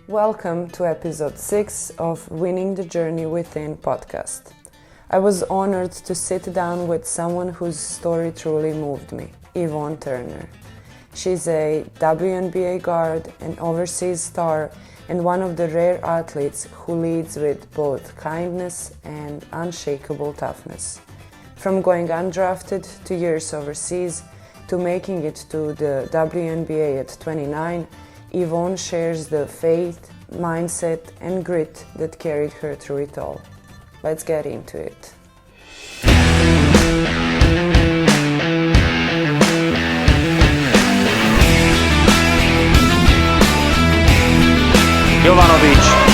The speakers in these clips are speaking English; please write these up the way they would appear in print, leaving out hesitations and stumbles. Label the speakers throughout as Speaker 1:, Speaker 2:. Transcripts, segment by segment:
Speaker 1: Welcome to episode 6 of Winning the Journey Within podcast. I was honored to sit down with someone whose story truly moved me, Yvonne Turner. She's a WNBA guard, an overseas star, and one of the rare athletes who leads with both kindness and unshakable toughness. From going undrafted to years overseas to making it to the WNBA at 29, Yvonne shares the faith, mindset, and grit that carried her through it all. Let's get into it.
Speaker 2: Jovanovic.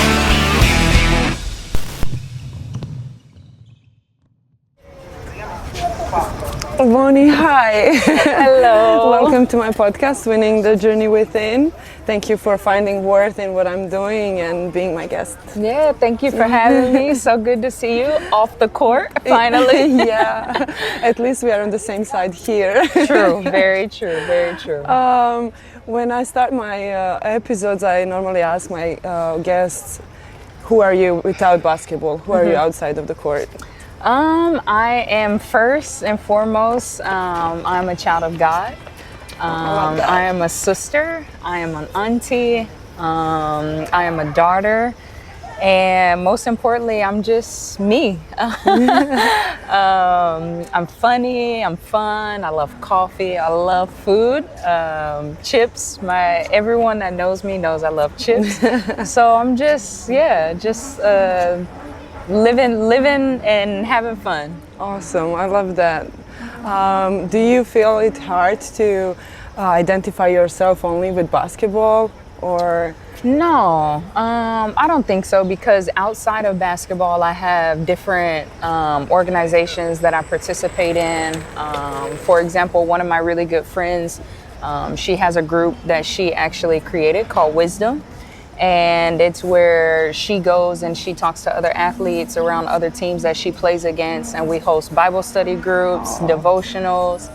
Speaker 1: Ivonne, hi.
Speaker 3: Hello.
Speaker 1: Welcome to my podcast, Winning the Journey Within. Thank you for finding worth in what I'm doing and being my guest.
Speaker 3: Yeah, thank you for having me. So good to see you off the court, finally.
Speaker 1: Yeah, at least we are on the same side here.
Speaker 3: True, very true, very true.
Speaker 1: When I start my episodes, I normally ask my guests, who are you without basketball? Who are you outside of the court?
Speaker 3: I am first and foremost, I'm a child of God. I am a sister, I am an auntie, I am a daughter, and most importantly, I'm just me. I'm funny, I'm fun, I love coffee, I love food, chips. Everyone that knows me knows I love chips. So I'm just living and having fun.
Speaker 1: Awesome, I love that. Do you feel it hard to identify yourself only with basketball, or?
Speaker 3: No, I don't think so, because outside of basketball, I have different organizations that I participate in. For example, one of my really good friends, she has a group that she actually created called Wisdom. And it's where she goes and she talks to other athletes around other teams that she plays against, and we host Bible study groups, devotionals.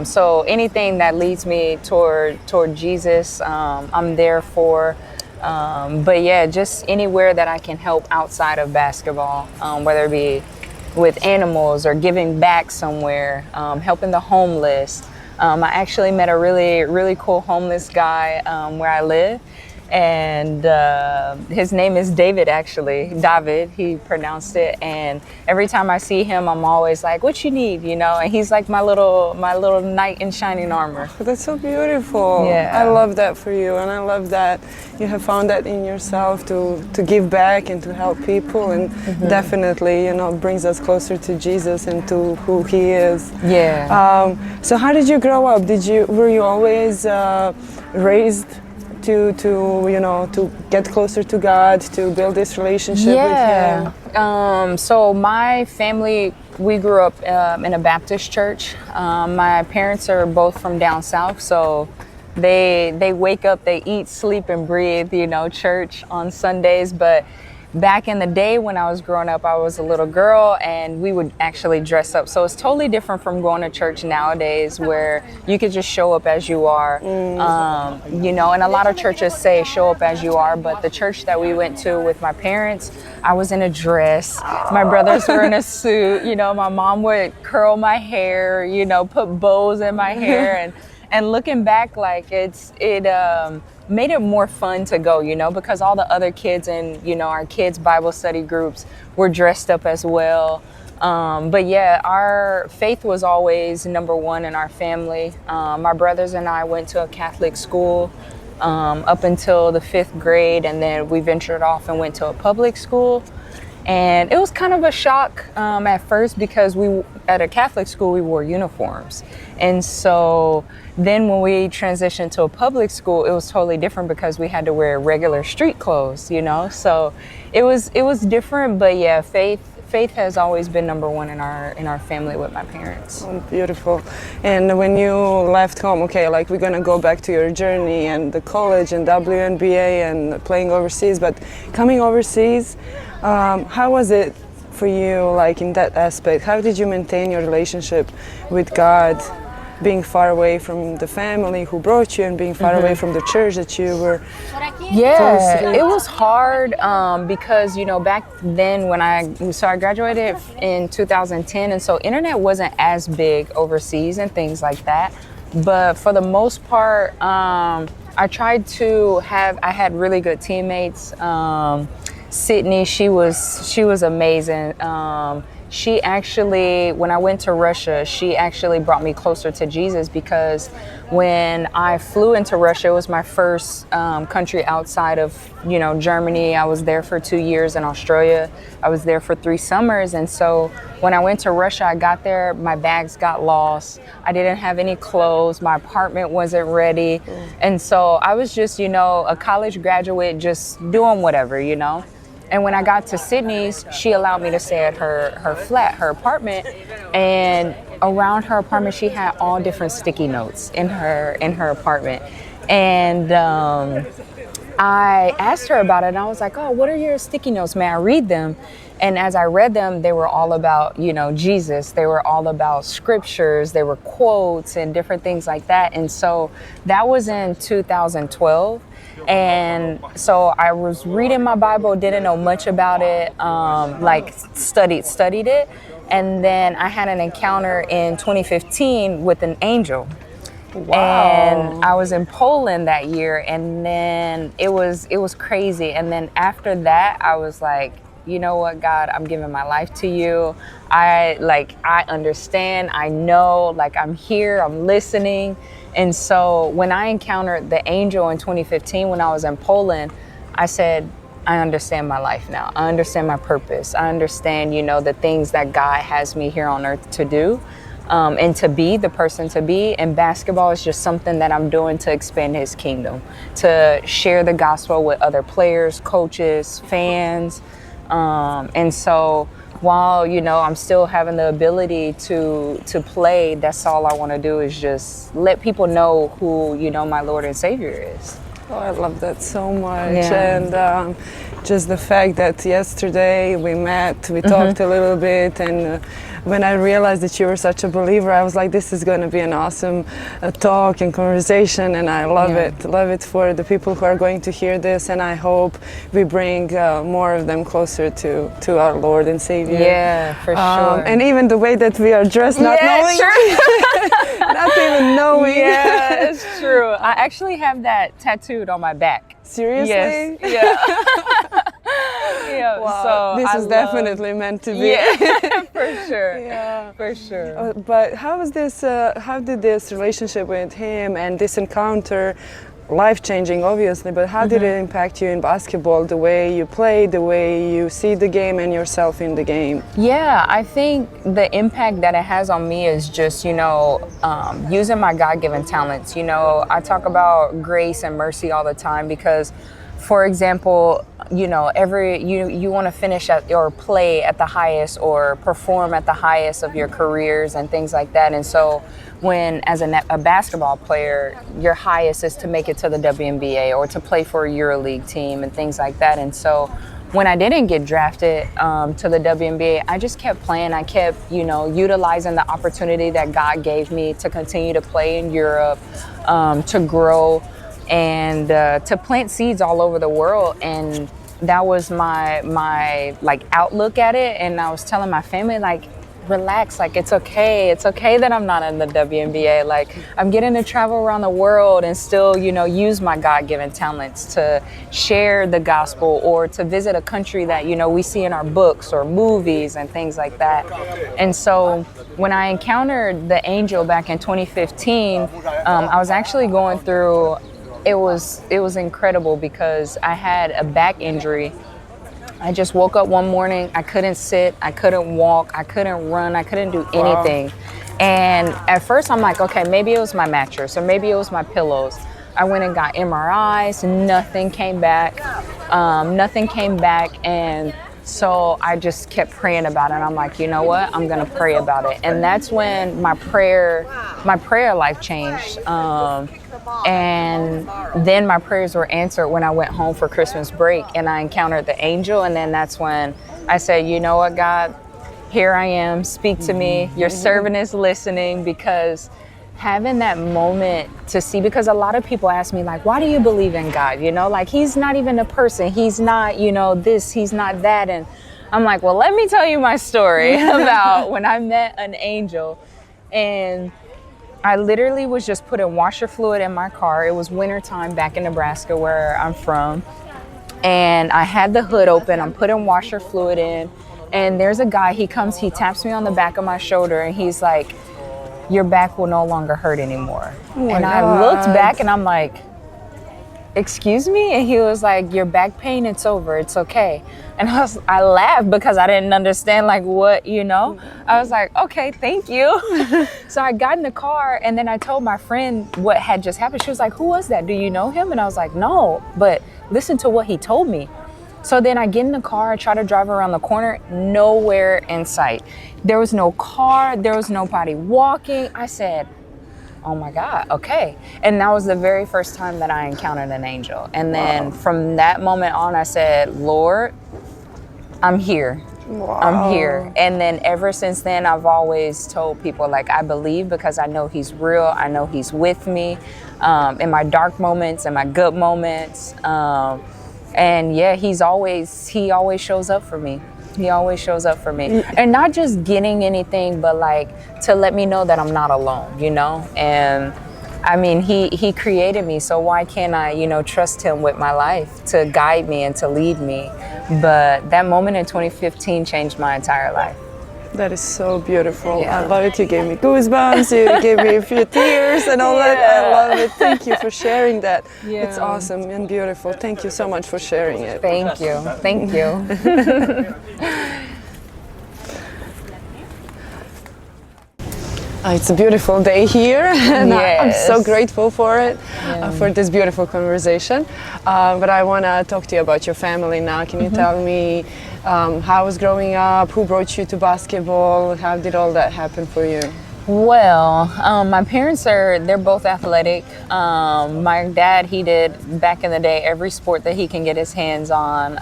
Speaker 3: So anything that leads me toward Jesus, I'm there for. But yeah, just anywhere that I can help outside of basketball, whether it be with animals or giving back somewhere, helping the homeless. I actually met a really cool homeless guy where I live. And his name is David, David, he pronounced it. And every time I see him, I'm always like, what you need, you know? And he's like my little knight in shining armor.
Speaker 1: That's so beautiful.
Speaker 3: Yeah.
Speaker 1: I love that for you, and I love that you have found that in yourself to give back and to help people, and definitely, you know, brings us closer to Jesus and to who he is.
Speaker 3: Yeah.
Speaker 1: So how did you grow up? Were you always raised to get closer to God, to build this relationship with Him?
Speaker 3: So my family, we grew up in a Baptist church. My parents are both from down south, so they wake up, they eat, sleep, and breathe, church on Sundays. But back in the day when I was growing up, I was a little girl and we would actually dress up. So it's totally different from going to church nowadays, where you could just show up as you are. And a lot of churches say show up as you are, but the church that we went to with my parents, I was in a dress. My brothers were in a suit. My mom would curl my hair, put bows in my hair. And looking back, like it made it more fun to go, because all the other kids in, our kids' Bible study groups were dressed up as well. But yeah, our faith was always number one in our family. My brothers and I went to a Catholic school up until the 5th grade, and then we ventured off and went to a public school. And it was kind of a shock at first, because at a Catholic school, we wore uniforms. And so then when we transitioned to a public school, it was totally different, because we had to wear regular street clothes, So it was different, but yeah, faith has always been number one in our family with my parents.
Speaker 1: Oh, beautiful. And when you left home, we're gonna go back to your journey and the college and WNBA and playing overseas, but coming overseas, how was it for you, in that aspect? How did you maintain your relationship with God being far away from the family who brought you and being far away from the church that you were
Speaker 3: Yeah, it was hard because, you know, back then when I graduated in 2010, and so internet wasn't as big overseas and things like that. But for the most part, I tried to I had really good teammates. Sydney, she was amazing. She actually, when I went to Russia, she actually brought me closer to Jesus, because when I flew into Russia, it was my first country outside of, you know, Germany. I was there for 2 years. In Australia, I was there for 3 summers. And so when I went to Russia, I got there, my bags got lost. I didn't have any clothes. My apartment wasn't ready. And so I was just, you know, a college graduate just doing whatever, you know. And when I got to Sydney's, she allowed me to stay at her flat, her apartment. And around her apartment, she had all different sticky notes in her apartment. And I asked her about it, and I was like, oh, what are your sticky notes? May I read them? And as I read them, they were all about, you know, Jesus. They were all about scriptures. They were quotes and different things like that. And so that was in 2012. And so I was reading my Bible, didn't know much about it, like studied it. And then I had an encounter in 2015 with an angel.
Speaker 1: Wow.
Speaker 3: And I was in Poland that year, and then it was crazy. And then after that, I was like, you know what, God, I'm giving my life to you. I understand, I know, like I'm here, I'm listening. And so when I encountered the angel in 2015, when I was in Poland, I said, I understand my life now. I understand my purpose. I understand, you know, the things that God has me here on earth to do, and to be the person to be. And basketball is just something that I'm doing to expand his kingdom, to share the gospel with other players, coaches, fans. And so while, you know, I'm still having the ability to play, that's all I want to do is just let people know who, you know, my Lord and Savior is.
Speaker 1: Oh, I love that so much.
Speaker 3: Yeah.
Speaker 1: And just the fact that yesterday we met, we talked a little bit, and when I realized that you were such a believer, I was like, this is going to be an awesome talk and conversation, and I love it for the people who are going to hear this, and I hope we bring more of them closer to our Lord and Savior.
Speaker 3: Yeah, for sure.
Speaker 1: And even the way that we are dressed, not knowing, not even knowing.
Speaker 3: Yeah, it's true. I actually have that tattooed on my back.
Speaker 1: Seriously?
Speaker 3: Yes. Yeah. Yeah.
Speaker 1: Wow.
Speaker 3: So
Speaker 1: this is definitely meant to be.
Speaker 3: Yeah, for sure.
Speaker 1: Yeah,
Speaker 3: for sure.
Speaker 1: But how was this? How did this relationship with him and this encounter, life-changing, obviously, but how did it impact you in basketball? The way you play, the way you see the game, and yourself in the game.
Speaker 3: Yeah, I think the impact that it has on me is just, you know, using my God-given talents. You know, I talk about grace and mercy all the time because, for example, you know, you want to finish at or play at the highest or perform at the highest of your careers and things like that. And so when as a basketball player, your highest is to make it to the WNBA or to play for a EuroLeague team and things like that. And so when I didn't get drafted to the WNBA, I just kept playing. I kept, you know, utilizing the opportunity that God gave me to continue to play in Europe, to grow, and to plant seeds all over the world. And that was my like outlook at it. And I was telling my family, like, relax, like it's okay that I'm not in the WNBA. Like, I'm getting to travel around the world and still, you know, use my God-given talents to share the gospel or to visit a country that, you know, we see in our books or movies and things like that. And so when I encountered the angel back in 2015, I was actually going through, it was incredible because I had a back injury. I just woke up one morning, I couldn't sit, I couldn't walk, I couldn't run, I couldn't do anything. Wow. And at first I'm like, okay, maybe it was my mattress or maybe it was my pillows. I went and got MRIs, nothing came back. And so I just kept praying about it. And I'm like, you know what, I'm gonna pray about it. And that's when my prayer life changed. And then my prayers were answered when I went home for Christmas break and I encountered the angel. And then that's when I said, you know what, God, here I am, speak to me. Your servant is listening, because having that moment to see, because a lot of people ask me like, why do you believe in God? You know, like he's not even a person. He's not, you know, this, he's not that. And I'm like, well, let me tell you my story about when I met an angel. And I literally was just putting washer fluid in my car. It was wintertime back in Nebraska where I'm from. And I had the hood open. I'm putting washer fluid in. And there's a guy, he comes, he taps me on the back of my shoulder and he's like, your back will no longer hurt anymore.
Speaker 1: Oh
Speaker 3: and I
Speaker 1: God.
Speaker 3: looked back and I'm like, excuse me? And he was like, your back pain, it's over, it's okay. And I laughed because I didn't understand like what, you know? I was like, okay, thank you. So I got in the car and then I told my friend what had just happened. She was like, who was that? Do you know him? And I was like, no, but listen to what he told me. So then I get in the car, I try to drive around the corner, nowhere in sight. There was no car, there was nobody walking. I said, oh my God, okay. And that was the very first time that I encountered an angel. And then from that moment on, I said, Lord, I'm here.
Speaker 1: Wow.
Speaker 3: I'm here. And then ever since then, I've always told people, like, I believe because I know he's real. I know he's with me in my dark moments, in my good moments. And yeah, he always shows up for me. He always shows up for me. And not just getting anything, but like to let me know that I'm not alone, you know? And I mean, he created me, so why can't I, you know, trust him with my life to guide me and to lead me? But that moment in 2015 changed my entire life.
Speaker 1: That is so beautiful.
Speaker 3: Yeah.
Speaker 1: I love it. You gave me goosebumps. You gave me a few tears and all that. I love it. Thank you for sharing that.
Speaker 3: Yeah.
Speaker 1: It's awesome and beautiful. Thank you so much for sharing it.
Speaker 3: Thank you. Thank you.
Speaker 1: It's a beautiful day here, and I'm so
Speaker 3: Yes.
Speaker 1: grateful for it, for this beautiful conversation. But I want to talk to you about your family now. Can you tell me how was growing up? Who brought you to basketball? How did all that happen for you?
Speaker 3: Well, my parents they're both athletic. My dad, he did back in the day every sport that he can get his hands on.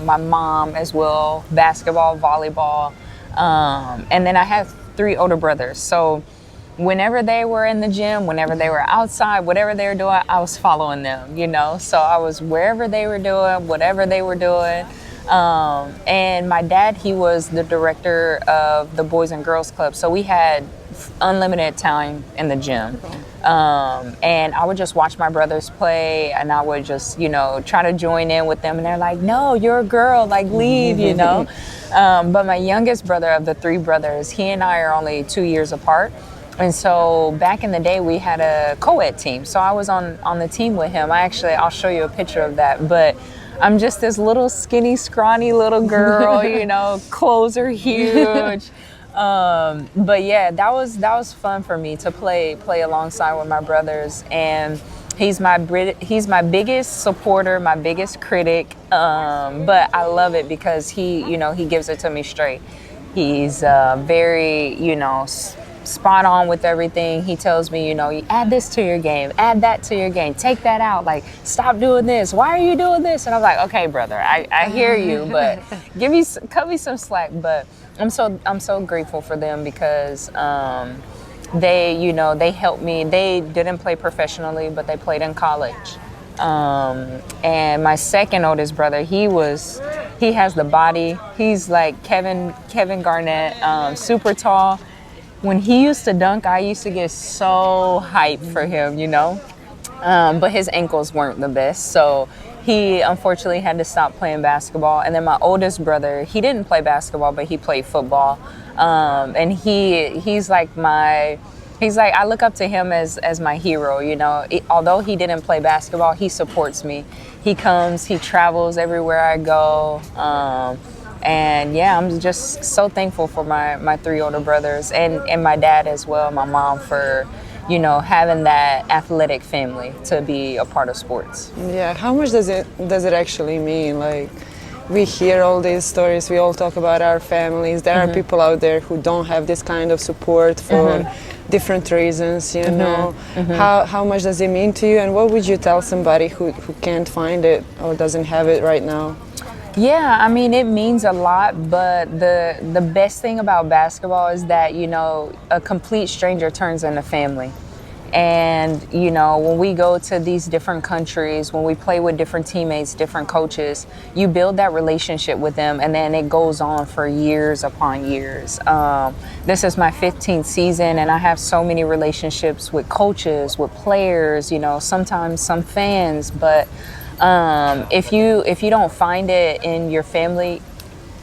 Speaker 3: My mom as well, basketball, volleyball. And then I have 3 older brothers. So whenever they were in the gym, whenever they were outside, whatever they were doing, I was following them, you know? So I was wherever they were doing, whatever they were doing. And my dad, he was the director of the Boys and Girls Club. So we had unlimited time in the gym. And I would just watch my brothers play and I would just, you know, try to join in with them. And they're like, no, you're a girl, like leave, you know? But my youngest brother of the 3 brothers, he and I are only 2 years apart. And so back in the day, we had a co-ed team. So I was on the team with him. I'll show you a picture of that. But I'm just this little skinny, scrawny little girl, you know, clothes are huge. But yeah, that was fun for me to play alongside with my brothers. And he's my biggest supporter, my biggest critic. But I love it because he gives it to me straight. He's very, you know, spot on with everything. He tells me, you know, you add this to your game, add that to your game, take that out, like stop doing this. Why are you doing this? And I'm like, okay, brother, I hear you, but cut me some slack. But I'm so grateful for them because they helped me. They didn't play professionally, but they played in college. And my second oldest brother, he has the body. He's like Kevin Garnett, super tall. When he used to dunk, I used to get so hyped for him, you know. But his ankles weren't the best, so he unfortunately had to stop playing basketball. And then my oldest brother, he didn't play basketball, but he played football. And he's like I look up to him as my hero, you know. Although he didn't play basketball, he supports me. He comes, he travels everywhere I go. And yeah, I'm just so thankful for my 3 older brothers and my dad as well, my mom, for, you know, having that athletic family to be a part of sports.
Speaker 1: Yeah, how much does it actually mean? Like, we hear all these stories, we all talk about our families. There are people out there who don't have this kind of support for different reasons, you know. How much does it mean to you, and what would you tell somebody who can't find it or doesn't have it right now?
Speaker 3: Yeah, I mean, it means a lot, but the best thing about basketball is that, you know, a complete stranger turns into family. And, you know, when we go to these different countries, when we play with different teammates, different coaches, you build that relationship with them, and then it goes on for years upon years. This is my 15th season, and I have so many relationships with coaches, with players, you know, sometimes some fans. But if you don't find it in your family,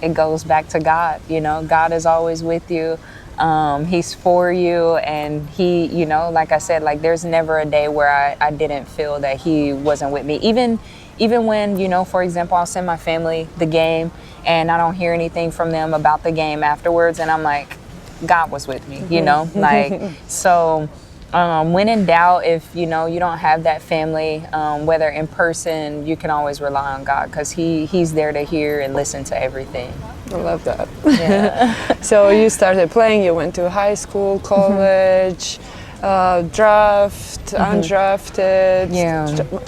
Speaker 3: it goes back to God. You know, God is always with you. He's for you, and he, you know, like I said, like there's never a day where I didn't feel that he wasn't with me. Even when, you know, for example, I'll send my family the game and I don't hear anything from them about the game afterwards, and I'm like, God was with me, you know, like, so when in doubt, if, you know, you don't have that family, whether in person, you can always rely on God, because he's there to hear and listen to everything.
Speaker 1: I love that.
Speaker 3: Yeah.
Speaker 1: So you started playing, you went to high school, college, draft, undrafted,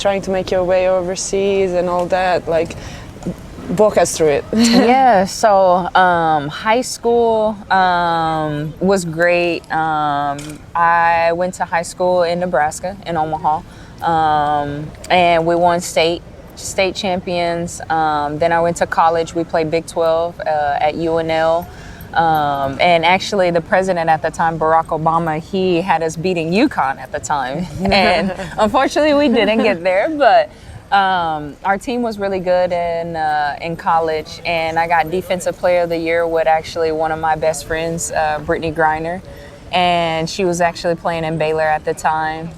Speaker 1: trying to make your way overseas and all that. Like, walk us through it.
Speaker 3: Yeah, so high school was great. I went to high school in Nebraska, in Omaha, and we won state champions. Then I went to college. We played Big 12 at UNL. And actually the president at the time, Barack Obama, he had us beating UConn at the time. And unfortunately we didn't get there, but our team was really good in college, and I got Defensive Player of the Year with actually one of my best friends, Brittany Griner, and she was actually playing in Baylor at the time.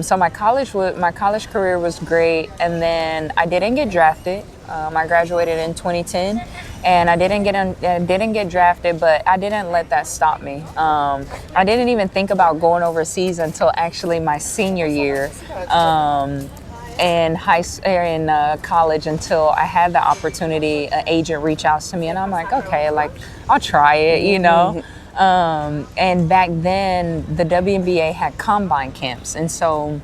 Speaker 3: So my college career was great, and then I didn't get drafted. I graduated in 2010, and I didn't get drafted, but I didn't let that stop me. I didn't even think about going overseas until actually my senior year. In college, until I had the opportunity, an agent reached out to me, and I'm like, okay, like I'll try it, you know. And back then the WNBA had combine camps, and so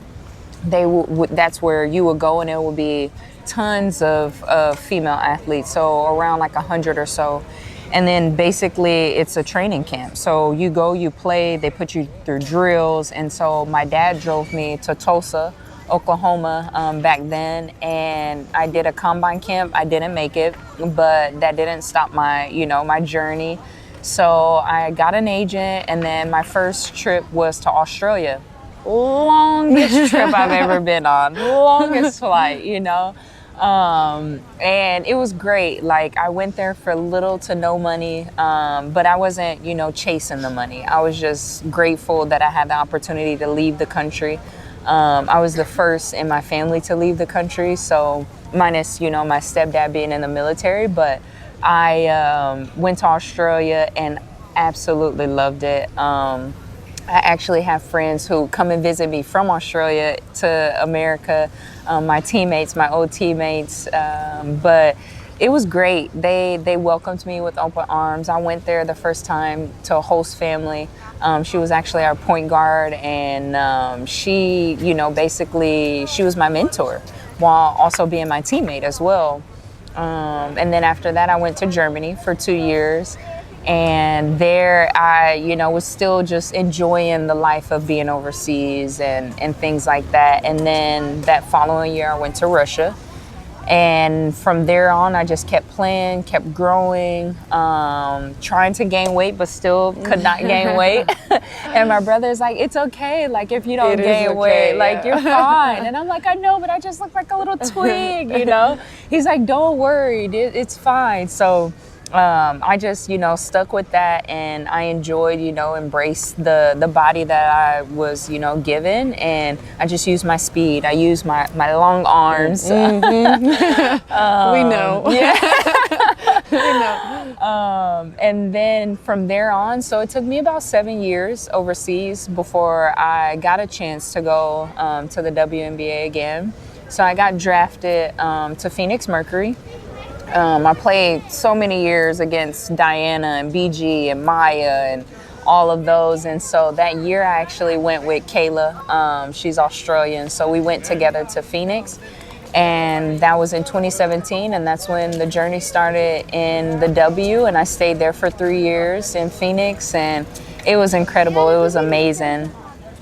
Speaker 3: that's where you would go, and it would be tons of female athletes, so around like 100 or so. And then basically it's a training camp. So you go, you play, they put you through drills. And so my dad drove me to Tulsa, Oklahoma back then, and I did a combine camp. I didn't make it, but that didn't stop my journey. So I got an agent, and then my first trip was to Australia. Longest trip I've ever been on, longest flight, you know. And it was great. Like, I went there for little to no money, but I wasn't, you know, chasing the money. I was just grateful that I had the opportunity to leave the country. I was the first in my family to leave the country, so minus, you know, my stepdad being in the military, but I went to Australia and absolutely loved it. I actually have friends who come and visit me from Australia to America, my old teammates, but it was great. They welcomed me with open arms. I went there the first time to a host family. She was actually our point guard, and she, you know, basically she was my mentor while also being my teammate as well. And then after that, I went to Germany for 2 years. And there I, you know, was still just enjoying the life of being overseas and things like that. And then that following year I went to Russia. And from there on, I just kept playing, kept growing, trying to gain weight, but still could not gain weight. And my brother's like, it's okay. Like, if you don't gain weight, like, you're fine. And I'm like, I know, but I just look like a little twig, you know? He's like, don't worry, it's fine. So I just, you know, stuck with that, and I enjoyed, you know, embraced the body that I was, you know, given, and I just used my speed. I used my long arms.
Speaker 1: Mm-hmm. We know.
Speaker 3: Yeah.
Speaker 1: We know.
Speaker 3: And then from there on, so it took me about 7 years overseas before I got a chance to go to the WNBA again. So I got drafted to Phoenix Mercury. I played so many years against Diana and BG and Maya and all of those. And so that year I actually went with Kayla. She's Australian. So we went together to Phoenix. And that was in 2017. And that's when the journey started in the W. And I stayed there for 3 years in Phoenix. And it was incredible. It was amazing.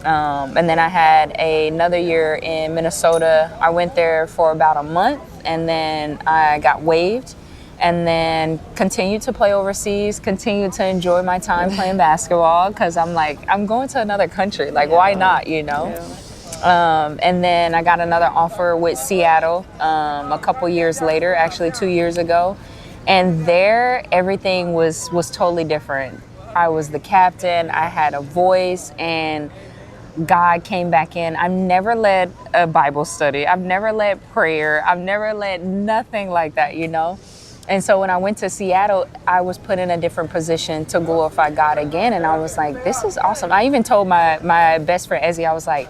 Speaker 3: And then I had another year in Minnesota. I went there for about a month, and then I got waived, and then continued to play overseas, continued to enjoy my time playing basketball, because I'm like, I'm going to another country. Like, why not, you know? Yeah. And then I got another offer with Seattle a couple years later, actually 2 years ago. And there, everything was totally different. I was the captain, I had a voice, and God came back in. I've never led a Bible study. I've never led prayer. I've never led nothing like that, you know? And so when I went to Seattle, I was put in a different position to glorify God again. And I was like, this is awesome. I even told my best friend, Ezzy, I was like,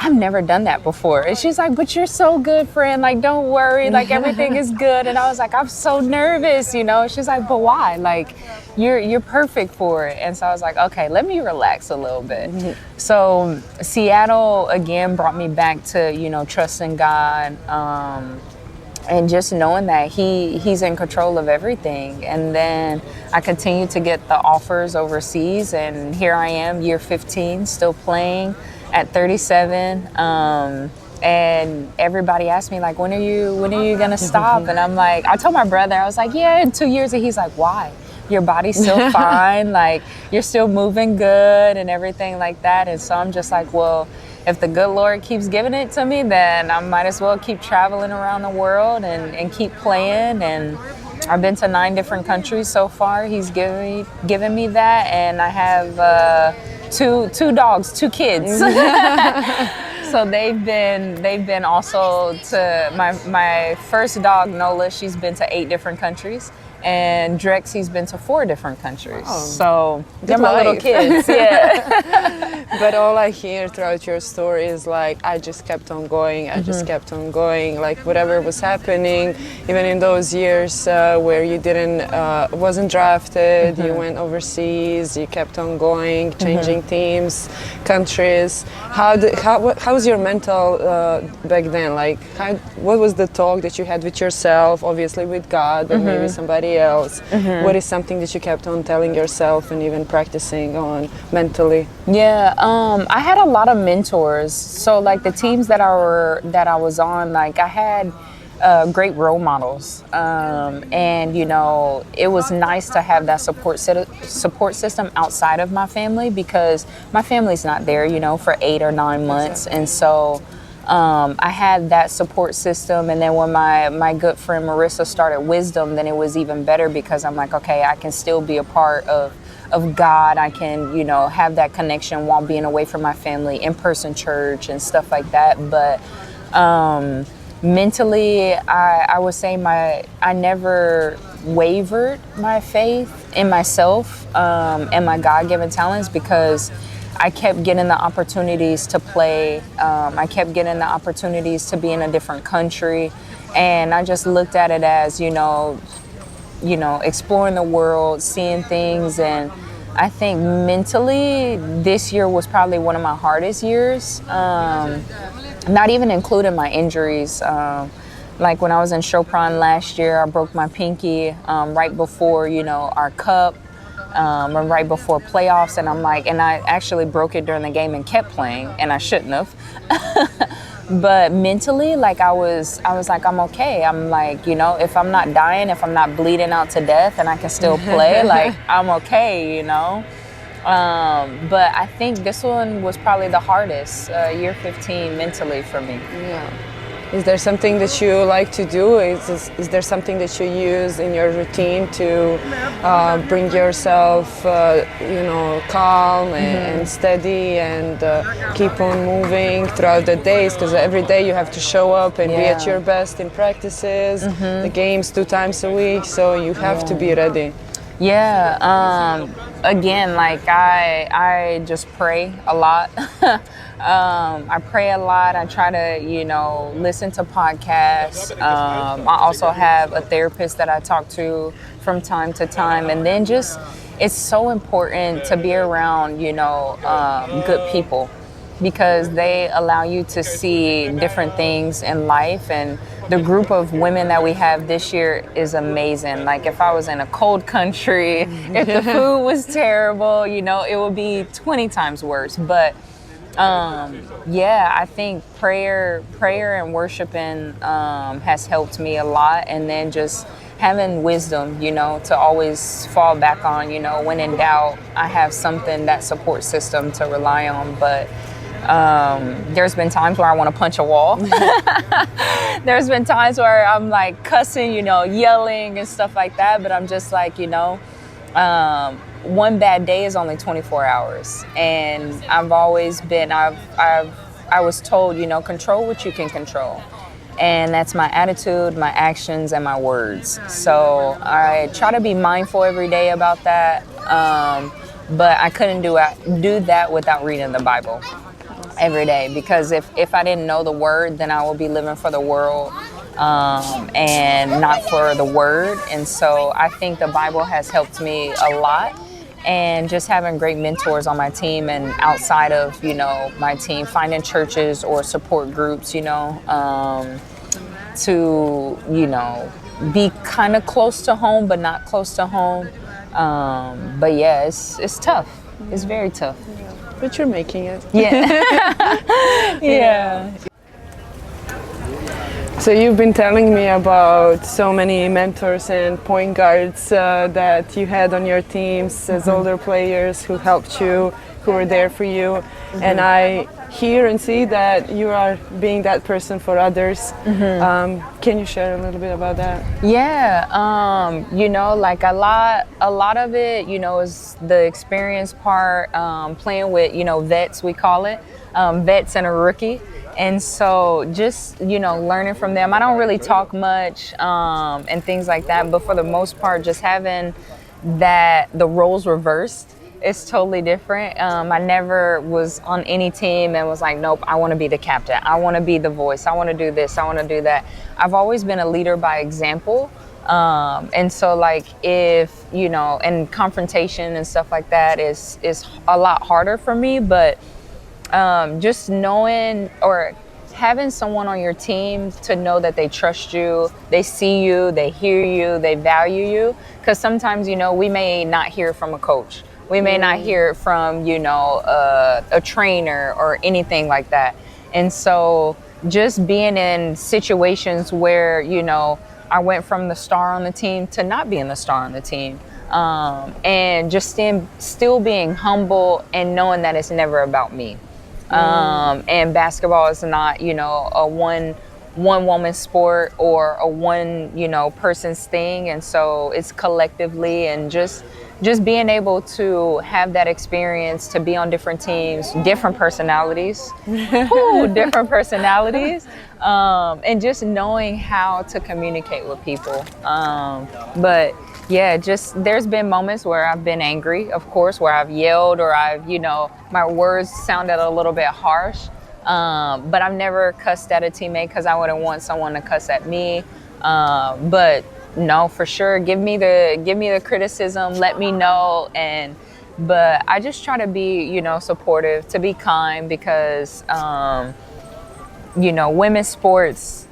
Speaker 3: I've never done that before. And she's like, but you're so good, friend. Like, don't worry. Like, everything is good. And I was like, I'm so nervous, you know? She's like, but why? Like, you're perfect for it. And so I was like, okay, let me relax a little bit. Mm-hmm. So Seattle, again, brought me back to, you know, trusting God, and just knowing that he's in control of everything. And then I continued to get the offers overseas, and here I am, year 15, still playing at 37. And everybody asked me, like, when are you gonna stop? And I'm like, I told my brother, I was like, yeah, in 2 years. And he's like, why? Your body's still fine, like, you're still moving good and everything like that. And so I'm just like, well, if the good Lord keeps giving it to me, then I might as well keep traveling around the world and keep playing. And I've been to 9 different countries so far. He's given me that, and I have two dogs, 2 kids. So they've been also to my first dog, Nola. She's been to 8 different countries. And Drex, he's been to 4 different countries. Oh, so they're my little kids, yeah.
Speaker 1: But all I hear throughout your story is like, I just kept on going. I just kept on going. Like, whatever was happening, even in those years where you wasn't drafted, you went overseas, you kept on going, changing teams, countries. How was your mental back then? Like, what was the talk that you had with yourself? Obviously with God, but maybe somebody else. What is something that you kept on telling yourself and even practicing on mentally?
Speaker 3: Yeah, I had a lot of mentors. So like the teams that I was on, like I had great role models, and you know, it was nice to have that support system outside of my family, because my family's not there, you know, for 8 or 9 months. And so I had that support system. And then when my good friend Marissa started Wisdom, then it was even better, because I'm like, okay, I can still be a part of God. I can, you know, have that connection while being away from my family, in-person church and stuff like that. But mentally, I would say I never wavered my faith in myself and my God-given talents, because I kept getting the opportunities to play. I kept getting the opportunities to be in a different country. And I just looked at it as, you know, exploring the world, seeing things. And I think mentally, this year was probably one of my hardest years, not even including my injuries. Like when I was in Chopin last year, I broke my pinky right before, you know, our cup. And right before playoffs, and I'm like, and I actually broke it during the game and kept playing, and I shouldn't have. But mentally, like I was like, I'm okay. I'm like, you know, if I'm not dying, if I'm not bleeding out to death, and I can still play, like I'm okay, you know. But I think this one was probably the hardest, year 15 mentally for me.
Speaker 1: Yeah. Is there something that you like to do? Is there something that you use in your routine to bring yourself, you know, calm and steady and keep on moving throughout the days? Because every day you have to show up and be at your best in practices, the games 2 times a week, so you have to be ready.
Speaker 3: Yeah, again, like I just pray a lot. I pray a lot. I try to, you know, listen to podcasts. I also have a therapist that I talk to from time to time. And then just, it's so important to be around, you know, good people, because they allow you to see different things in life. And the group of women that we have this year is amazing. Like if I was in a cold country, if the food was terrible, you know, it would be 20 times worse. But Yeah, I think prayer and worshiping has helped me a lot, and then just having wisdom, to always fall back on. When in doubt, I have something, that support system to rely on. But there's been times where I want to punch a wall. There's been times where I'm like cussing, yelling and stuff like that. But I'm just like, one bad day is only 24 hours. And I've always been, I was told, control what you can control. And that's my attitude, my actions, and my words. So I try to be mindful every day about that. But I couldn't do that without reading the Bible every day, because if I didn't know the word, then I would be living for the world and not for the word. And so I think the Bible has helped me a lot, and just having great mentors on my team and outside of my team, finding churches or support groups to be kind of close to home but not close to home. But yeah, it's tough. It's very tough.
Speaker 1: But you're making it.
Speaker 3: Yeah. Yeah.
Speaker 1: So you've been telling me about so many mentors and point guards that you had on your teams as older players who helped you, who were there for you. And I hear and see that you are being that person for others. Can you share a little bit about that?
Speaker 3: Yeah, like a lot of it, is the experience part, playing with, vets, we call it, vets and a rookie. And so just, learning from them. I don't really talk much and things like that, but for the most part, just having the roles reversed, it's totally different. I never was on any team and was like, nope, I want to be the captain. I want to be the voice. I want to do this. I want to do that. I've always been a leader by example. And so like if, and confrontation and stuff like that is a lot harder for me, but just knowing or having someone on your team to know that they trust you, they see you, they hear you, they value you. Because sometimes, we may not hear from a coach. We may not hear it from, a trainer or anything like that. And so just being in situations where, I went from the star on the team to not being the star on the team. And just still being humble and knowing that it's never about me. And basketball is not, a one woman sport or a one, person's thing. And so it's collectively, and just being able to have that experience to be on different teams, different personalities, different personalities, and just knowing how to communicate with people. But yeah, just there's been moments where I've been angry, of course, where I've yelled or I've, my words sounded a little bit harsh. But I've never cussed at a teammate because I wouldn't want someone to cuss at me. But no, for sure, give me the criticism, let me know. But I just try to be, supportive, to be kind, because, women's sports,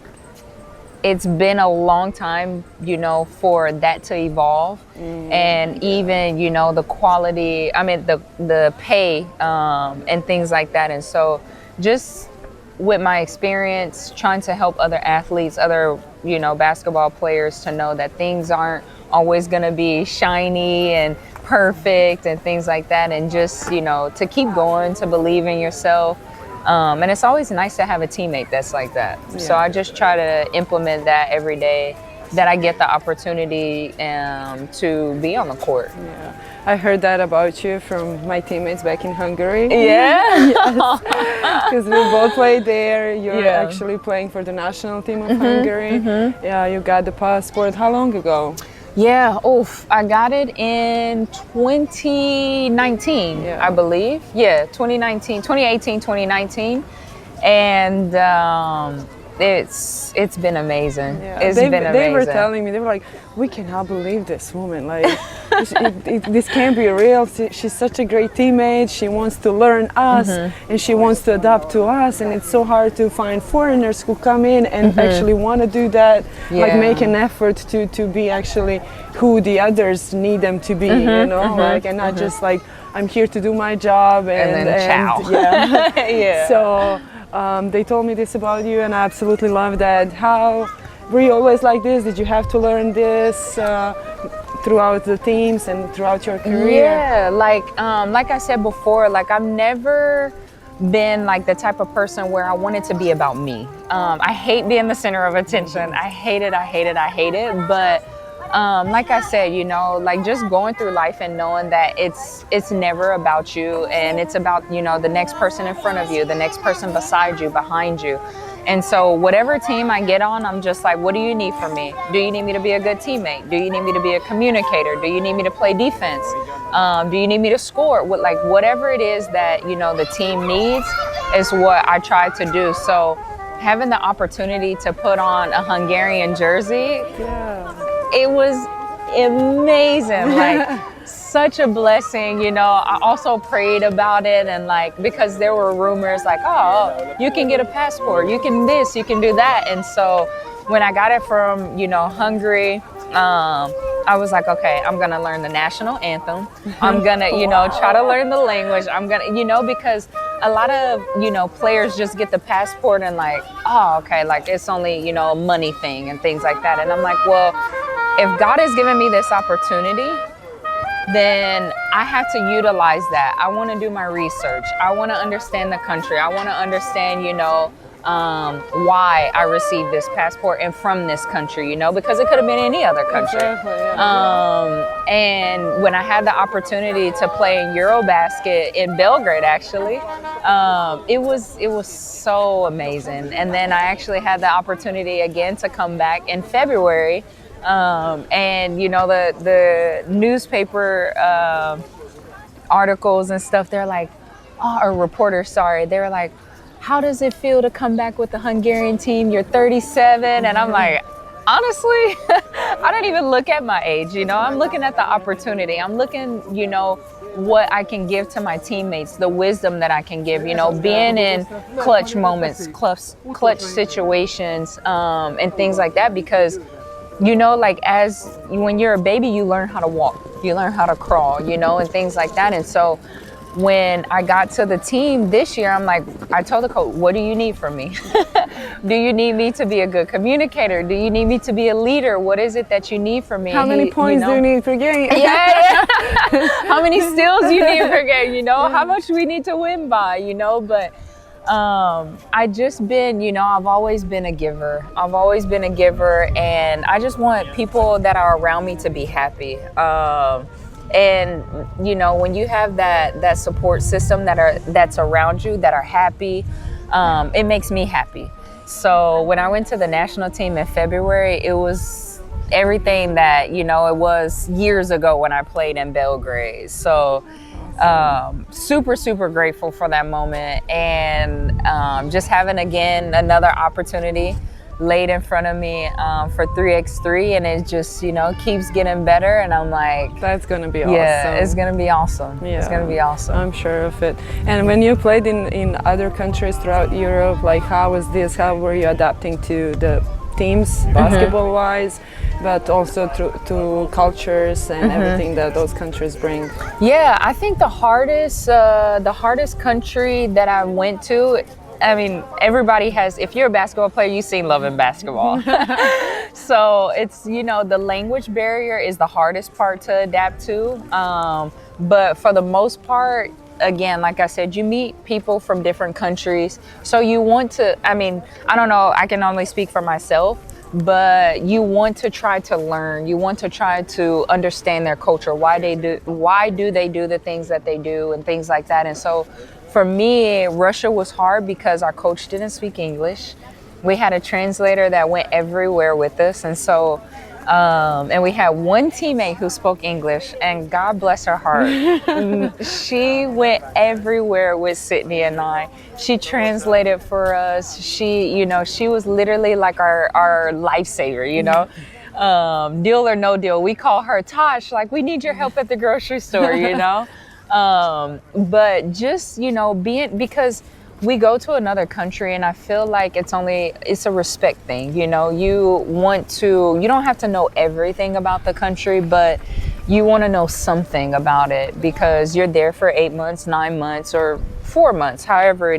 Speaker 3: it's been a long time, for that to evolve. And even, the quality, the pay, and things like that. And so just with my experience, trying to help other athletes, other, basketball players to know that things aren't always going to be shiny and perfect and things like that. And just, to keep going, to believe in yourself. And it's always nice to have a teammate that's like that. Yeah. So I just try to implement that every day that I get the opportunity to be on the court.
Speaker 1: Yeah. I heard that about you from my teammates back in Hungary.
Speaker 3: Yeah?
Speaker 1: Because we both played there. You're actually playing for the national team of Hungary. Yeah, you got the passport. How long ago?
Speaker 3: Yeah, I got it in 2019, I believe. Yeah, 2018, 2019. And it's been amazing.
Speaker 1: Yeah.
Speaker 3: It's been amazing.
Speaker 1: They were telling me, they were like, we cannot believe this woman. Like, this can't be real. She's such a great teammate. She wants to learn us, and she wants to adapt to us. And it's so hard to find foreigners who come in and actually want to do that, like make an effort to be actually who the others need them to be, you know, like, and not just like, I'm here to do my job and
Speaker 3: ciao.
Speaker 1: Yeah.
Speaker 3: Yeah.
Speaker 1: So they told me this about you, and I absolutely love that. How were you always like this? Did you have to learn this throughout the teams and throughout your career?
Speaker 3: Yeah, like I said before, like I've never been like the type of person where I wanted to be about me. I hate being the center of attention. I hate it. But like I said, you know, like just going through life and knowing that it's never about you, and it's about, you know, the next person in front of you, the next person beside you, behind you. And so whatever team I get on, I'm just like, what do you need from me? Do you need me to be a good teammate? Do you need me to be a communicator? Do you need me to play defense? Do you need me to score? Whatever it is that, you know, the team needs is what I try to do. So having the opportunity to put on a Hungarian jersey, it was amazing. Like, such a blessing, you know. I also prayed about it, and like, because there were rumors like, oh, you can get a passport, you can this, you can do that. And so when I got it from, you know, Hungary, I was like, okay, I'm gonna learn the national anthem. I'm gonna, you know, try to learn the language. I'm gonna, you know, because a lot of, you know, players just get the passport and like, oh, okay, like it's only, you know, a money thing and things like that. And I'm like, well, if God has given me this opportunity, then I have to utilize that. I want to do my research. I want to understand the country. I want to understand, you know, why I received this passport and from this country, you know, because it could have been any other country.
Speaker 1: Exactly, yeah.
Speaker 3: And when I had the opportunity to play in Eurobasket in Belgrade, actually, it was so amazing. And then I actually had the opportunity again to come back in February. And you know, the newspaper articles and stuff, they're like, or reporters, sorry, they were like, how does it feel to come back with the Hungarian team? You're 37. And I'm like, honestly, I don't even look at my age, you know. I'm looking at the opportunity. I'm looking, you know, what I can give to my teammates, the wisdom that I can give, you know, being in clutch moments, clutch situations, and things like that. Because, you know, like when you're a baby, you learn how to walk, you learn how to crawl, you know, and things like that. And so when I got to the team this year, I'm like, I told the coach, what do you need from me? Do you need me to be a good communicator? Do you need me to be a leader? What is it that you need from me?
Speaker 1: How many points do you need per game?
Speaker 3: Yeah. How many steals you need per game, you know? How much we need to win by, you know? But I just been, you know, I've always been a giver. And I just want people that are around me to be happy. And, you know, when you have that support system that's around you that are happy, it makes me happy. So when I went to the national team in February, it was everything that, you know, it was years ago when I played in Belgrade. So super, super grateful for that moment, and just having again another opportunity laid in front of me for 3x3, and it just, you know, keeps getting better, and I'm like,
Speaker 1: that's gonna be awesome.
Speaker 3: Yeah, it's gonna be awesome.
Speaker 1: Yeah.
Speaker 3: It's gonna be awesome.
Speaker 1: I'm sure of it. And when you played in other countries throughout Europe, like how were you adapting to the teams basketball wise, but also to cultures and everything that those countries bring?
Speaker 3: Yeah, I think the hardest country that I went to, I mean, everybody has, if you're a basketball player, you've seen Love and Basketball. So it's, you know, the language barrier is the hardest part to adapt to. But for the most part, again, like I said, you meet people from different countries. So you want to, I mean, I don't know, I can only speak for myself, but you want to try to learn. You want to try to understand their culture, why do they do the things that they do and things like that. And so for me, Russia was hard because our coach didn't speak English. We had a translator that went everywhere with us. And so And we had one teammate who spoke English, and God bless her heart. She went everywhere with Sydney and I. She translated for us. She was literally like our lifesaver, deal or no deal. We call her Tosh, like, we need your help at the grocery store, But just, because we go to another country, and I feel like it's a respect thing. You don't have to know everything about the country, but you want to know something about it, because you're there for 8 months, 9 months, or 4 months, however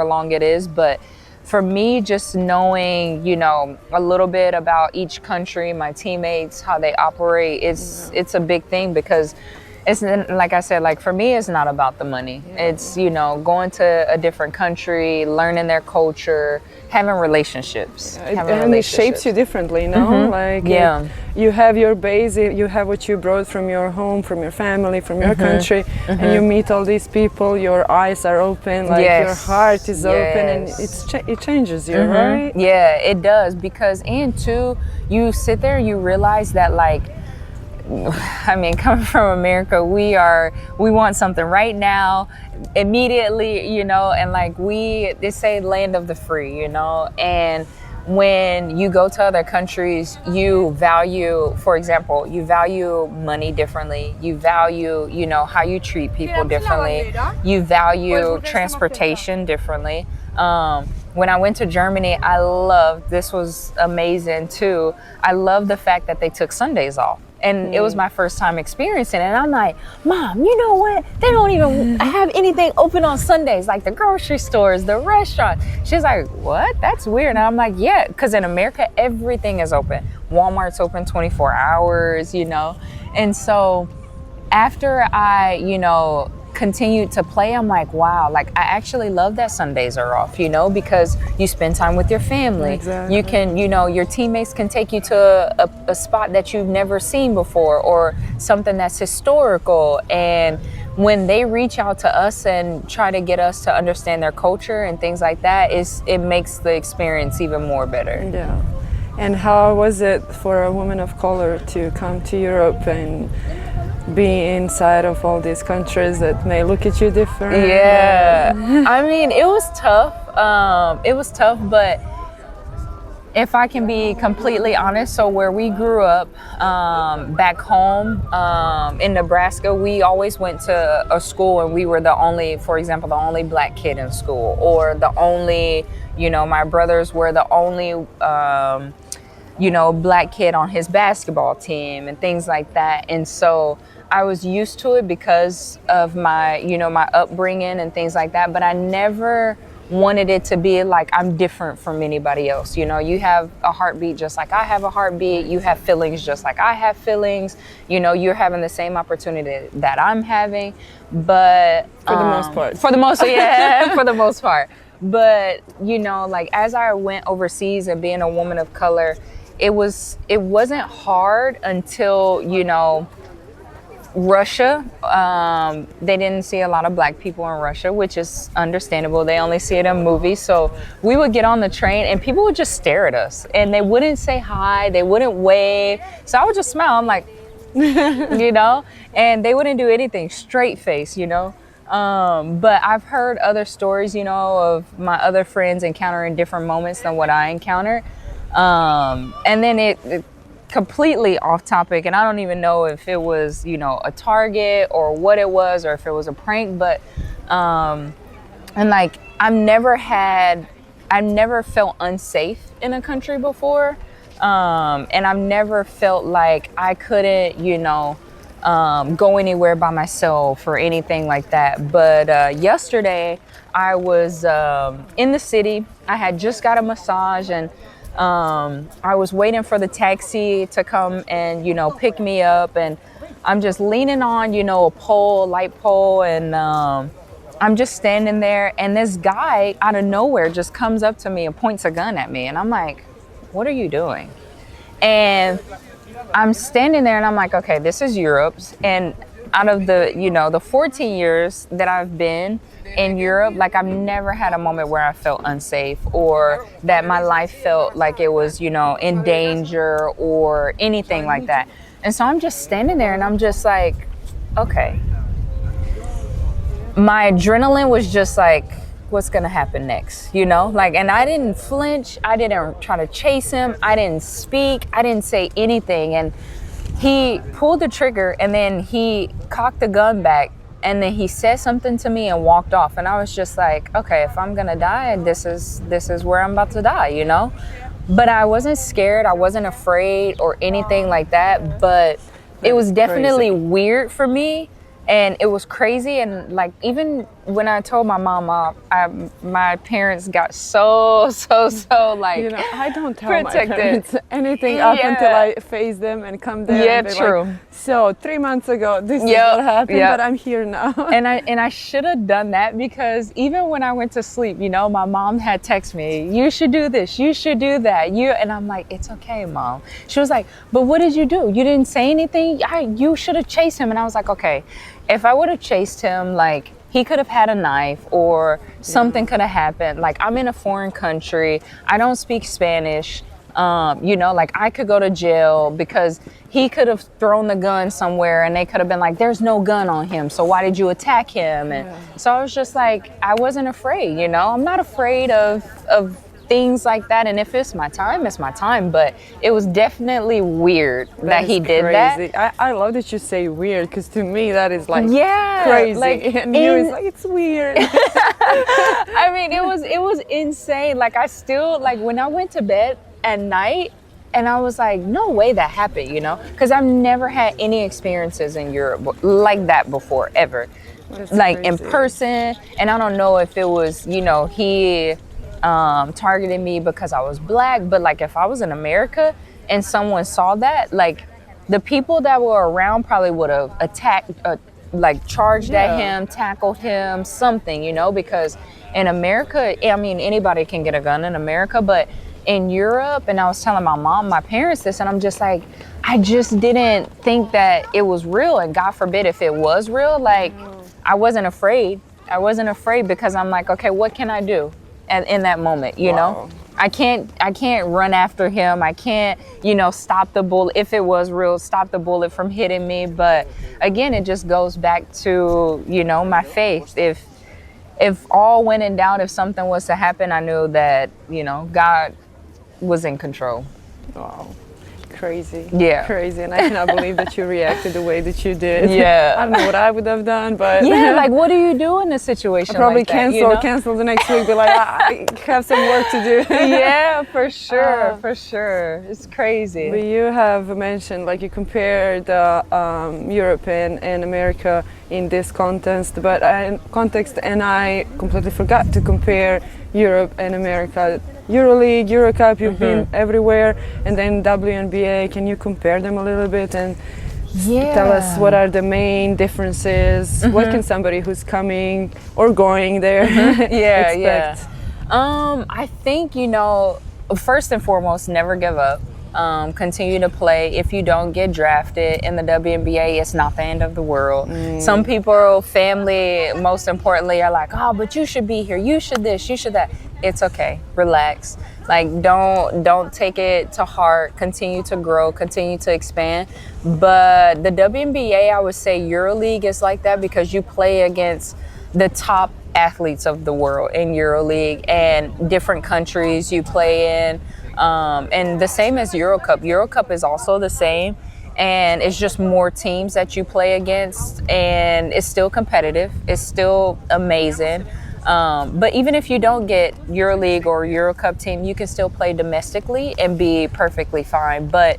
Speaker 3: long it is. But for me, just knowing, a little bit about each country, my teammates, how they operate, it's a big thing, because it's, like I said, like, for me, it's not about the money. It's, going to a different country, learning their culture, having relationships.
Speaker 1: And it shapes you differently, Like, you have your base, you have what you brought from your home, from your family, from your country, and you meet all these people, your eyes are open, like, your heart is open, and it changes you, right?
Speaker 3: Yeah, it does, because, and too, you sit there and you realize that, like, I mean, coming from America, we want something right now, immediately, and like, they say land of the free, and when you go to other countries, you value, for example, you value money differently. You value, how you treat people differently. You value transportation differently. When I went to Germany, this was amazing too. I love the fact that they took Sundays off. And it was my first time experiencing it. And I'm like, Mom, you know what? They don't even have anything open on Sundays, like the grocery stores, the restaurants. She's like, what? That's weird. And I'm like, yeah, because in America, everything is open. Walmart's open 24 hours, And so after I, continued to play, I'm like, wow, like, I actually love that Sundays are off, because you spend time with your family.
Speaker 1: Exactly.
Speaker 3: You can, your teammates can take you to a spot that you've never seen before, or something that's historical. And when they reach out to us and try to get us to understand their culture and things like that, it makes the experience even more better.
Speaker 1: Yeah. And how was it for a woman of color to come to Europe and be inside of all these countries that may look at you different?
Speaker 3: Yeah. I mean, it was tough. But if I can be completely honest, so where we grew up, back home in Nebraska, we always went to a school and we were the only black kid in school, or the only, my brothers were the only, black kid on his basketball team and things like that. And so I was used to it because of my, my upbringing and things like that. But I never wanted it to be like I'm different from anybody else. You have a heartbeat just like I have a heartbeat. You have feelings just like I have feelings. You're having the same opportunity that I'm having. But
Speaker 1: for the most part.
Speaker 3: For the most part. But, like, as I went overseas and being a woman of color, it wasn't hard until, Russia. They didn't see a lot of black people in Russia, which is understandable. They only see it in movies. So we would get on the train and people would just stare at us and they wouldn't say hi. They wouldn't wave. So I would just smile. I'm like, and they wouldn't do anything, straight face, But I've heard other stories, of my other friends encountering different moments than what I encountered. And then it completely off topic, and I don't even know if it was, a target or what it was, or if it was a prank, but, and like, I've never felt unsafe in a country before. And I've never felt like I couldn't, go anywhere by myself or anything like that. But yesterday I was in the city. I had just got a massage, and I was waiting for the taxi to come and, pick me up. And I'm just leaning on, a light pole, and I'm just standing there. And this guy out of nowhere just comes up to me and points a gun at me. And I'm like, what are you doing? And I'm standing there and I'm like, okay, this is Europe. And out of the, the 14 years that I've been in Europe, like I've never had a moment where I felt unsafe or that my life felt like it was, in danger or anything like that. And so I'm just standing there and I'm just like, okay. My adrenaline was just like, what's gonna happen next, like, and I didn't flinch. I didn't try to chase him. I didn't speak. I didn't say anything. And he pulled the trigger and then he cocked the gun back and then he said something to me and walked off. And I was just like, okay, if I'm gonna die, this is where I'm about to die, But I wasn't scared. I wasn't afraid or anything like that. But it was definitely weird for me. And it was crazy. And like, even when I told my mom, my parents got so like,
Speaker 1: I don't tell
Speaker 3: protected.
Speaker 1: My parents anything up until I face them and come there.
Speaker 3: Yeah,
Speaker 1: and
Speaker 3: true.
Speaker 1: Like, so 3 months ago, this is what happened, but I'm here now.
Speaker 3: and I should have done that, because even when I went to sleep, my mom had texted me, you should do this, you should do that. And I'm like, it's okay, Mom. She was like, but what did you do? You didn't say anything? You should have chased him. And I was like, okay. If I would have chased him, like, he could have had a knife or something could have happened. Like, I'm in a foreign country. I don't speak Spanish. Like, I could go to jail because he could have thrown the gun somewhere and they could have been like, there's no gun on him, so why did you attack him? And so I was just like, I wasn't afraid, I'm not afraid of things like that. And if it's my time, it's my time. But it was definitely weird that he did
Speaker 1: crazy.
Speaker 3: that.
Speaker 1: I love that you say weird, because to me that is like
Speaker 3: crazy.
Speaker 1: Like, and you is like, it's weird.
Speaker 3: I mean, it was insane. Like, I still, like, when I went to bed at night and I was like, no way that happened, because I've never had any experiences in Europe like that before, ever.
Speaker 1: That's
Speaker 3: like
Speaker 1: crazy.
Speaker 3: In person. And I don't know if it was, he targeted me because I was black, but like if I was in America and someone saw that, like the people that were around probably would have attacked, like charged at him, tackled him, something, because in America, I mean, anybody can get a gun in America, but in Europe, and I was telling my parents this, and I'm just like, I just didn't think that it was real, and God forbid if it was real, like I wasn't afraid. I wasn't afraid because I'm like, okay, what can I do? In that moment, you know, I can't run after him. I can't, stop the bullet. If it was real, stop the bullet from hitting me. But again, it just goes back to, my faith. If all went in doubt, if something was to happen, I knew that, God was in control.
Speaker 1: Wow. Crazy.
Speaker 3: Yeah.
Speaker 1: Crazy. And I cannot believe that you reacted the way that you did.
Speaker 3: Yeah.
Speaker 1: I don't know what I would have done, but
Speaker 3: yeah, like what do you do in a situation
Speaker 1: probably
Speaker 3: like that?
Speaker 1: cancel the next week, be like, I have some work to do.
Speaker 3: Yeah, for sure. It's crazy.
Speaker 1: But you have mentioned, like, you compared Europe and America in this context, and I completely forgot to compare Europe and America. EuroLeague, Eurocup, you've been everywhere, and then WNBA. Can you compare them a little bit and tell us what are the main differences? What can somebody who's coming or going there expect?
Speaker 3: I think, first and foremost, never give up. Continue to play. If you don't get drafted in the WNBA, it's not the end of the world. Some people, family, most importantly, are like, oh, but you should be here. You should this, you should that. It's okay. Relax. Like, don't take it to heart. Continue to grow. Continue to expand. But the WNBA, I would say EuroLeague is like that because you play against the top athletes of the world in EuroLeague and different countries you play in. And the same as Eurocup. Eurocup is also the same, and it's just more teams that you play against, and it's still competitive. It's still amazing. But even if you don't get EuroLeague or Eurocup team, you can still play domestically and be perfectly fine. But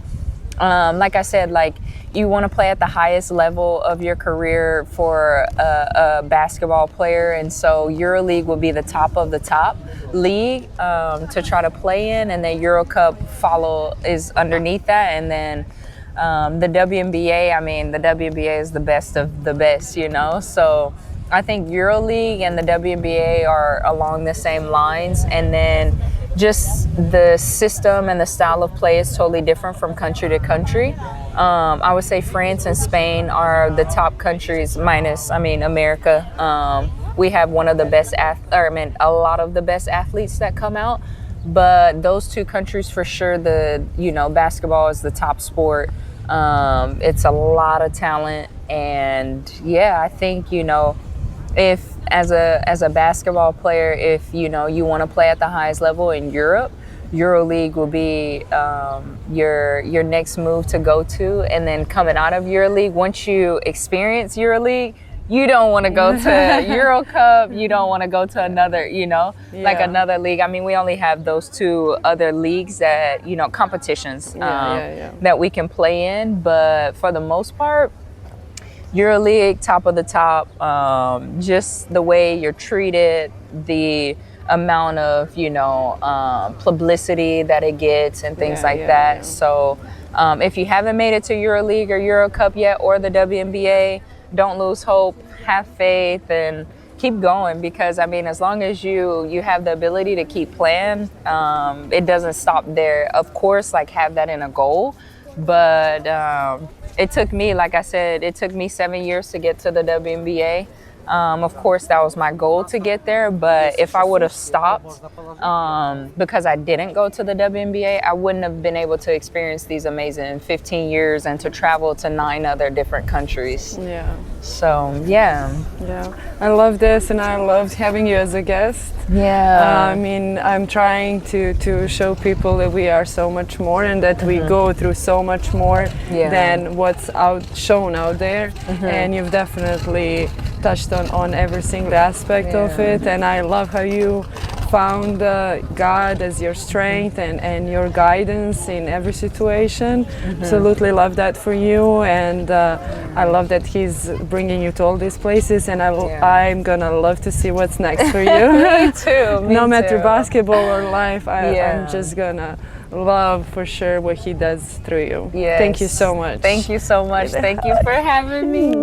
Speaker 3: like I said, like, you want to play at the highest level of your career for a basketball player, and so EuroLeague will be the top of the top league to try to play in, and then Eurocup is underneath that, and then the WNBA. I mean, the WNBA is the best of the best, So I think EuroLeague and the WNBA are along the same lines, and then just the system and the style of play is totally different from country to country. I would say France and Spain are the top countries, minus, America. We have one of the best, a lot of the best athletes that come out. But those two countries, for sure, basketball is the top sport. It's a lot of talent, and yeah, I think if as a basketball player, if you want to play at the highest level in Europe, EuroLeague will be your next move to go to, and then coming out of EuroLeague, once you experience EuroLeague, you don't want to go to Euro Cup. You don't want to go to another, like another league. We only have those two other leagues that, competitions that we can play in. But for the most part, EuroLeague, top of the top, just the way you're treated, the amount of, publicity that it gets and things like that. So if you haven't made it to EuroLeague or Euro Cup yet, or the WNBA, don't lose hope, have faith, and keep going, because as long as you have the ability to keep playing, it doesn't stop there. Of course, have that in a goal, but it took me, like I said, it took me 7 years to get to the WNBA. Of course, that was my goal to get there, but if I would have stopped because I didn't go to the WNBA, I wouldn't have been able to experience these amazing 15 years and to travel to 9 other different countries.
Speaker 1: Yeah.
Speaker 3: So, yeah.
Speaker 1: Yeah. I love this, and I loved having you as a guest.
Speaker 3: Yeah.
Speaker 1: I'm trying to show people that we are so much more, and that we go through so much more than what's shown out there. And you've definitely touched on every single aspect of it, and I love how you found God as your strength and your guidance in every situation. Absolutely love that for you, and I love that He's bringing you to all these places, and I'm gonna love to see what's next for you.
Speaker 3: Me too.
Speaker 1: No matter basketball or life, I'm just gonna love for sure what He does through you.
Speaker 3: Yes.
Speaker 1: Thank you so much.
Speaker 3: Thank you so much. Thank you for having me.